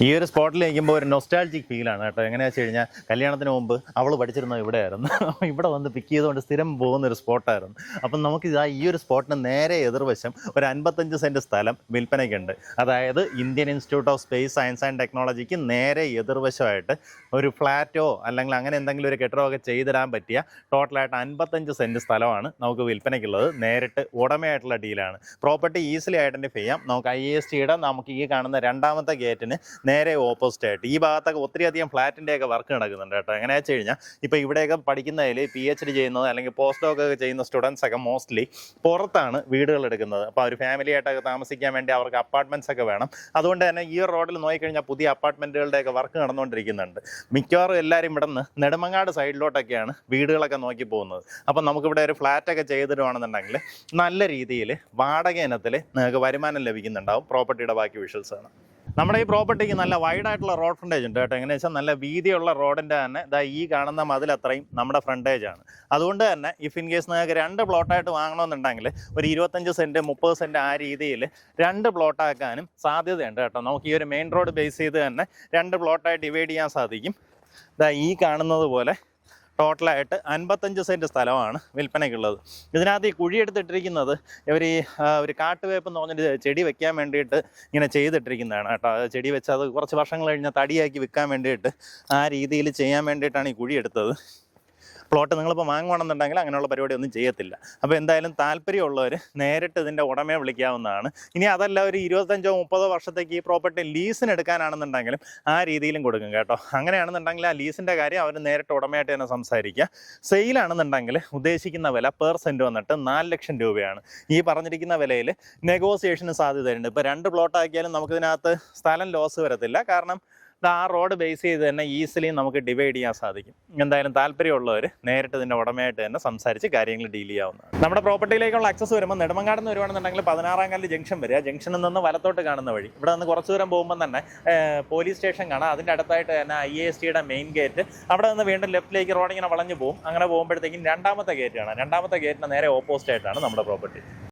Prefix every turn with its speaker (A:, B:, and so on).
A: ഈ ഒരു സ്പോട്ടിൽ നിൽക്കുമ്പോൾ ഒരു നൊസ്റ്റാൾജിക് ഫീലാണ് കേട്ടോ. എങ്ങനെയാണെന്ന് വെച്ച് കഴിഞ്ഞാൽ കല്യാണത്തിന് മുമ്പ് അവൾ പഠിച്ചിരുന്നത് ഇവിടെയായിരുന്നു. ഇവിടെ വന്ന് പിക്ക് ചെയ്തുകൊണ്ട് സ്ഥിരം പോകുന്നൊരു സ്പോട്ടായിരുന്നു. അപ്പം നമുക്ക് ഇതാ ഈ ഒരു സ്പോട്ടിന് നേരെ എതിർവശം ഒരു 55 സെൻറ്റ് സ്ഥലം വിൽപ്പനയ്ക്കുണ്ട്. അതായത് Indian institute of space science and ടെക്നോളജിക്ക് നേരെ എതിർവശമായിട്ട് ഒരു ഫ്ലാറ്റോ അല്ലെങ്കിൽ അങ്ങനെ എന്തെങ്കിലും ഒരു കെട്ടിടമോ ഒക്കെ ചെയ്തിടാൻ പറ്റിയ ടോട്ടലായിട്ട് 55 സെൻറ്റ് സ്ഥലമാണ് നമുക്ക് വിൽപ്പനയ്ക്കുള്ളത്. നേരിട്ട് ഉടമയായിട്ടുള്ള ഡീലാണ്. പ്രോപ്പർട്ടി ഈസിലി ഐഡൻറ്റിഫൈ ചെയ്യാം. നമുക്ക് ISTയുടെ നമുക്ക് ഈ കാണുന്ന രണ്ടാമത്തെ ഗേറ്റിന് നേരെ ഓപ്പോസിറ്റ് ആയിട്ട് ഈ ഭാഗത്തൊക്കെ ഒത്തിരി അധികം ഫ്ലാറ്റിൻ്റെയൊക്കെ വർക്ക് നടക്കുന്നുണ്ട് കേട്ടോ. എങ്ങനെയാണെന്ന് വെച്ച് കഴിഞ്ഞാൽ ഇപ്പോൾ ഇവിടെയൊക്കെ പഠിക്കുന്നതിൽ PhD ചെയ്യുന്നത് അല്ലെങ്കിൽ പോസ്റ്റ് ഡോക്ക് ഒക്കെ ചെയ്യുന്ന സ്റ്റുഡൻസ് ഒക്കെ മോസ്റ്റ്ലി പുറത്താണ് വീടുകൾ എടുക്കുന്നത്. അപ്പോൾ ഒരു ഫാമിലി ആയിട്ടൊക്കെ താമസിക്കാൻ വേണ്ടി അവർക്ക് അപ്പാർട്ട്മെൻറ്റ്സ് ഒക്കെ വേണം. അതുകൊണ്ട് തന്നെ ഈ റോഡിൽ നോക്കിക്കഴിഞ്ഞാൽ പുതിയ അപ്പാർട്ട്മെൻറ്റുകളുടെയൊക്കെ വർക്ക് നടന്നുകൊണ്ടിരിക്കുന്നുണ്ട്. മിക്കവാറും എല്ലാവരും ഇവിടെ നിന്ന് നെടുമങ്ങാട് സൈഡിലോട്ടൊക്കെയാണ് വീടുകളൊക്കെ നോക്കി പോകുന്നത്. അപ്പം നമുക്കിവിടെ ഒരു ഫ്ലാറ്റൊക്കെ ചെയ്തിടുവാണെന്നുണ്ടെങ്കിൽ നല്ല രീതിയിൽ വാടക ഇനത്തിൽ നിങ്ങൾക്ക് വരുമാനം ലഭിക്കുന്നുണ്ടാവും. പ്രോപ്പർട്ടിയുടെ ബാക്കി വിഷ്വൽസ് ആണ്. നമ്മുടെ ഈ പ്രോപ്പർട്ടിക്ക് നല്ല വൈഡായിട്ടുള്ള റോഡ് ഫ്രണ്ടേജ് ഉണ്ട് കേട്ടോ. എങ്ങനെയാ വെച്ചാൽ നല്ല വീതിയുള്ള റോഡിൻ്റെ തന്നെ ഇതാ ഈ കാണുന്ന മതിൽ അത്രയും നമ്മുടെ ഫ്രണ്ടേജാണ്. അതുകൊണ്ട് തന്നെ ഇഫ് ഇൻ കേസ് നിങ്ങൾക്ക് 2 പ്ലോട്ടായിട്ട് വാങ്ങണമെന്നുണ്ടെങ്കിൽ ഒരു 25 സെൻറ്റ് 30 സെൻറ്റ് ആ രീതിയിൽ 2 പ്ലോട്ടാക്കാനും സാധ്യതയുണ്ട് കേട്ടോ. നമുക്ക് ഈ ഒരു മെയിൻ റോഡ് ബേസ് ചെയ്ത് തന്നെ 2 പ്ലോട്ടായിട്ട് ഡിവൈഡ് ചെയ്യാൻ സാധിക്കും. ഇതാ ഈ കാണുന്നത് പോലെ ടോട്ടലായിട്ട് 55 സെൻറ്റ് സ്ഥലമാണ് വിൽപ്പനയ്ക്കുള്ളത്. ഇതിനകത്ത് ഈ കുഴിയെടുത്തിട്ടിരിക്കുന്നത് ഇവർ ഈ ഒരു കാട്ടുവേപ്പ് എന്ന് പറഞ്ഞൊരു ചെടി വെക്കാൻ വേണ്ടിയിട്ട് ഇങ്ങനെ ചെയ്തിട്ടിരിക്കുന്നതാണ് കേട്ടോ. അത് ചെടി വെച്ച് അത് കുറച്ച് വർഷങ്ങൾ കഴിഞ്ഞാൽ തടിയാക്കി വിൽക്കാൻ വേണ്ടിയിട്ട് ആ രീതിയിൽ ചെയ്യാൻ വേണ്ടിയിട്ടാണ് ഈ കുഴിയെടുത്തത്. പ്ലോട്ട് നിങ്ങളിപ്പോൾ വാങ്ങുകയാണെന്നുണ്ടെങ്കിൽ അങ്ങനെയുള്ള പരിപാടി ഒന്നും ചെയ്യത്തില്ല. അപ്പോൾ എന്തായാലും താല്പര്യമുള്ളവർ നേരിട്ട് ഇതിൻ്റെ ഉടമയെ വിളിക്കാവുന്നതാണ്. ഇനി അതല്ല ഒരു 25-30 വർഷത്തേക്ക് ഈ പ്രോപ്പർട്ടി ലീസിന് എടുക്കാനാണെന്നുണ്ടെങ്കിലും ആ രീതിയിലും കൊടുക്കും കേട്ടോ. അങ്ങനെയാണെന്നുണ്ടെങ്കിൽ ആ ലീസിൻ്റെ കാര്യം അവർ നേരിട്ട് ഉടമയായിട്ട് തന്നെ സംസാരിക്കുക. സെയിലാണെന്നുണ്ടെങ്കിൽ ഉദ്ദേശിക്കുന്ന വില പെർ സെൻറ്റ് വന്നിട്ട് 4 ലക്ഷം രൂപയാണ്. ഈ പറഞ്ഞിരിക്കുന്ന വിലയിൽ നെഗോസിയേഷന് സാധ്യതയുണ്ട്. ഇപ്പോൾ 2 പ്ലോട്ടാക്കിയാലും നമുക്കിതിനകത്ത് സ്ഥലം ലോസ് വരത്തില്ല. കാരണം ആ റോഡ് ബേസ് ചെയ്ത് തന്നെ ഈസിലി നമുക്ക് ഡിവൈഡ് ചെയ്യാൻ സാധിക്കും. എന്തായാലും താല്പര്യമുള്ളവർ നേരിട്ട് ഇതിൻ്റെ ഉടമയായിട്ട് തന്നെ സംസാരിച്ച് കാര്യങ്ങൾ ഡീൽ ചെയ്യാവുന്നതാണ്. നമ്മുടെ പ്രോപ്പർട്ടിയിലേക്കുള്ള ആക്സസ് വരുമ്പോൾ നെടുമങ്ങാട് നിന്ന് വരുവാണെന്നുണ്ടെങ്കിൽ 16-ാം കല്ല് ജംഗ്ഷൻ വരിക. ജംഗ്ഷനിൽ നിന്ന് വലത്തോട്ട് കാണുന്ന വഴി ഇവിടെ നിന്ന് കുറച്ച് ദൂരം പോകുമ്പോൾ തന്നെ പോലീസ് സ്റ്റേഷൻ കാണാം. അതിൻ്റെ അടുത്തായിട്ട് തന്നെ ISTയുടെ മെയിൻ ഗേറ്റ്. അവിടെ നിന്ന് വീണ്ടും ലെഫ്റ്റിലേക്ക് റോഡ് ഇങ്ങനെ വളഞ്ഞു പോകും. അങ്ങനെ പോകുമ്പോഴത്തേക്കും രണ്ടാമത്തെ ഗേറ്റ് കാണാം. രണ്ടാമത്തെ ഗേറ്റിന് നേരെ ഓപ്പോസിറ്റ് ആയിട്ടാണ് നമ്മുടെ പ്രോപ്പർട്ടി.